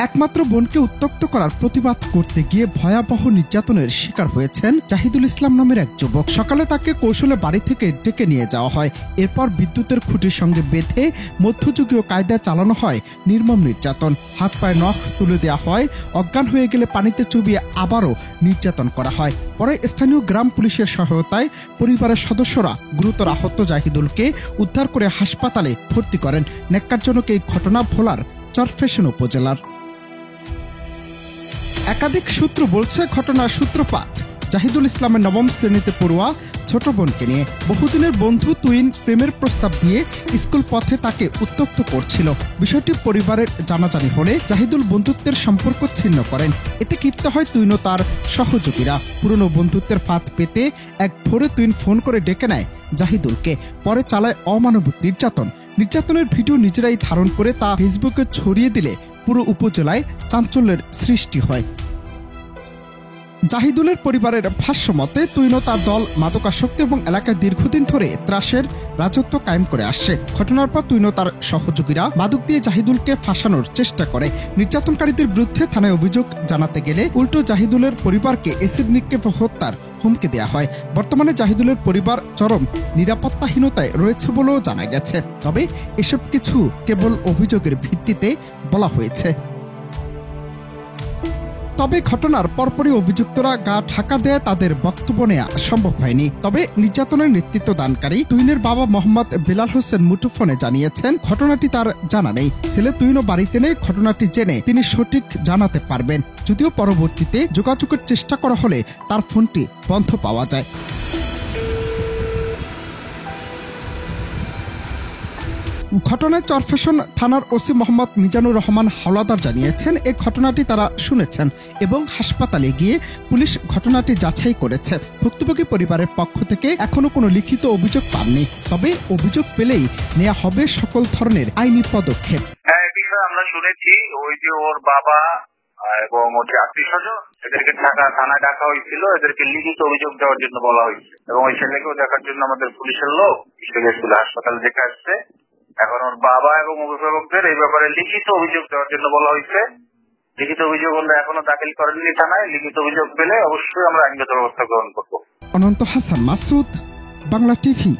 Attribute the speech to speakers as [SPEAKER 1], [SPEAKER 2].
[SPEAKER 1] একমাত্র বোনকে উত্ত্যক্ত করার প্রতিবাদ করতে গিয়ে ভয়াবহ নির্যাতনের শিকার হয়েছেন জাহিদুল ইসলাম নামের এক যুবক। সকালে তাকে কৌশলে বাড়ি থেকে ডেকে নিয়ে যাওয়া হয়। এরপর বিদ্যুতের খুঁটির সঙ্গে বেঁধে মধ্যযুগীয় কায়দায় চালানো হয় নির্মম নির্যাতন। হাত পায়ে নখ তুলে দেওয়া হয়, অজ্ঞান হয়ে গেলে পানিতে চুবিয়ে আবারও নির্যাতন করা হয়। পরে স্থানীয় গ্রাম পুলিশের সহায়তায় পরিবারের সদস্যরা গুরুতর আহত জাহিদুলকে উদ্ধার করে হাসপাতালে ভর্তি করেন। ন্যাক্কারজনক এই ঘটনা ভোলার চরফ্যাশন উপজেলার। একাধিক সূত্র বলছে ঘটনার সূত্রপাত জাহিদুল ইসলামের নবম শ্রেণীতে পড়ুয়া ছোট বোনকে নিয়ে। বহুদিনের বন্ধু তুইন প্রেমের প্রস্তাব দিয়ে স্কুল পথে তাকে উত্ত্যক্ত করছিল। বিষয়টি পরিবারের জানাজানি হলে জাহিদুল বন্ধুত্বের সম্পর্ক ছিন্ন করেন। এতে ক্ষিপ্ত হয় তুইন ও তার সহযোগীরা। পুরনো বন্ধুত্বের ফাঁদ পেতে এক ভোরে তুইন ফোন করে ডেকে নেয় জাহিদুলকে। পরে চালায় অমানবিক নির্যাতনের ভিডিও নিজেরাই ধারণ করে তা ফেসবুকে ছড়িয়ে দিলে পুরো উপজেলায় চাঞ্চল্যের সৃষ্টি হয়। জাহিদুলের পরিবারের ভাষ্য মতে তুইন ও তার দল মাদকাসক্তি এবং এলাকায় দীর্ঘদিন ধরে ত্রাসের রাজত্ব কায়েম করে আসছে। ঘটনার পর তুইন ও তার সহযোগীরা মাদক দিয়ে জাহিদুলকে ফাঁসানোর চেষ্টা করে। নির্যাতনকারীদের বিরুদ্ধে থানায় অভিযোগ জানাতে গেলে উল্টো জাহিদুলের পরিবারকে এসিড নিক্ষেপ হত্যার হুমকি দেওয়া হয়। বর্তমানে জাহিদুলের পরিবার চরম নিরাপত্তাহীনতায় রয়েছে বলেও জানা গেছে। তবে এসব কিছু কেবল অভিযোগের ভিত্তিতে বলা হয়েছে। তবে ঘটনার পরপরই অভিযুক্তরা গা ঢাকা দেয়, তাদের বক্তব্য নেওয়া সম্ভব হয়নি। তবে নির্যাতনের নেতৃত্ব দানকারী তুইনের বাবা মোহাম্মদ বেলাল হোসেন মুঠোফোনে জানিয়েছেন ঘটনাটি তার জানা নেই। ছেলে তুইনও বাড়িতে নেই। ঘটনাটি জেনে তিনি সঠিক জানাতে পারবেন। যদিও পরবর্তীতে যোগাযোগের চেষ্টা করা হলে তার ফোনটি বন্ধ পাওয়া যায়। ঘটনায় চরফ্যাশন থানার ওসি মোহাম্মদ মিজানুর রহমান হাওলাদার জানিয়েছেন এই ঘটনাটি তারা শুনেছেন এবং হাসপাতালে গিয়ে পুলিশ ঘটনাটি যাচাই করেছে। ভুক্তভোগী পরিবারের পক্ষ থেকে এখনো কোনো লিখিত অভিযোগ পাননি। তবে অভিযোগ পেলেই নেওয়া হবে সকল ধরনের আইনি পদক্ষেপ।
[SPEAKER 2] হ্যাঁ, এই বিষয়ে আমরা শুনেছি। ওই যে ওর বাবা এবং ওর আত্মীয় স্বজন এদেরকে থানায় ডাকা হয়েছিল, এদেরকে লিখিত অভিযোগ দেওয়ার জন্য বলা হয়েছে এবং ওই ছেলেকেও দেখার জন্য আমাদের পুলিশের লোক গেছিল, হাসপাতালে দেখে আসছে। এখন ওর বাবা এবং অভিভাবকদের এই ব্যাপারে লিখিত অভিযোগ দেওয়ার জন্য বলা হয়েছে। লিখিত অভিযোগ আমরা এখনো দাখিল করেননি থানায়। লিখিত অভিযোগ পেলে অবশ্যই আমরা আইনগত ব্যবস্থা গ্রহণ করব।
[SPEAKER 1] অনন্ত হাসান মাসুদ, বাংলা টিভি।